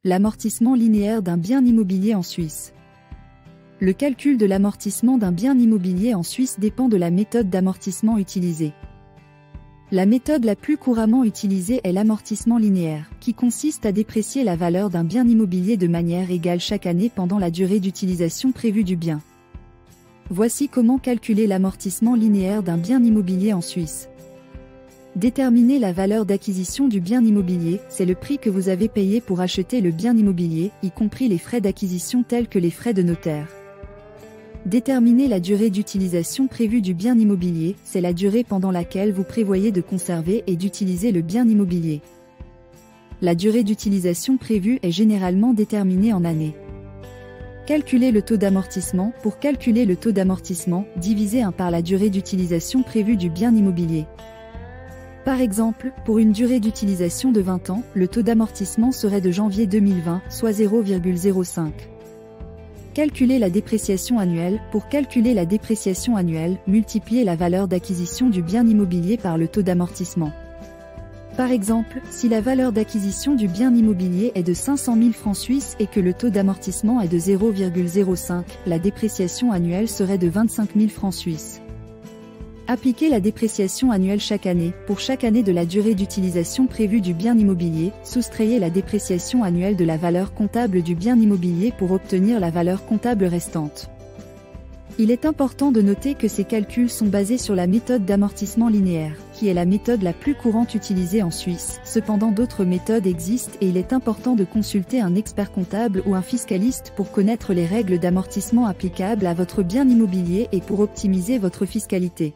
L'amortissement linéaire d'un bien immobilier en Suisse. Le calcul de l'amortissement d'un bien immobilier en Suisse dépend de la méthode d'amortissement utilisée. La méthode la plus couramment utilisée est l'amortissement linéaire, qui consiste à déprécier la valeur d'un bien immobilier de manière égale chaque année pendant la durée d'utilisation prévue du bien. Voici comment calculer l'amortissement linéaire d'un bien immobilier en Suisse. Déterminer la valeur d'acquisition du bien immobilier, c'est le prix que vous avez payé pour acheter le bien immobilier, y compris les frais d'acquisition tels que les frais de notaire. Déterminer la durée d'utilisation prévue du bien immobilier, c'est la durée pendant laquelle vous prévoyez de conserver et d'utiliser le bien immobilier. La durée d'utilisation prévue est généralement déterminée en années. Calculer le taux d'amortissement. Pour calculer le taux d'amortissement, divisez 1 par la durée d'utilisation prévue du bien immobilier. Par exemple, pour une durée d'utilisation de 20 ans, le taux d'amortissement serait de janvier 2020, soit 0,05. Calculer la dépréciation annuelle. Pour calculer la dépréciation annuelle, multipliez la valeur d'acquisition du bien immobilier par le taux d'amortissement. Par exemple, si la valeur d'acquisition du bien immobilier est de 500 000 francs suisses et que le taux d'amortissement est de 0,05, la dépréciation annuelle serait de 25 000 francs suisses. Appliquez la dépréciation annuelle chaque année. Pour chaque année de la durée d'utilisation prévue du bien immobilier, soustrayez la dépréciation annuelle de la valeur comptable du bien immobilier pour obtenir la valeur comptable restante. Il est important de noter que ces calculs sont basés sur la méthode d'amortissement linéaire, qui est la méthode la plus courante utilisée en Suisse. Cependant, d'autres méthodes existent et il est important de consulter un expert comptable ou un fiscaliste pour connaître les règles d'amortissement applicables à votre bien immobilier et pour optimiser votre fiscalité.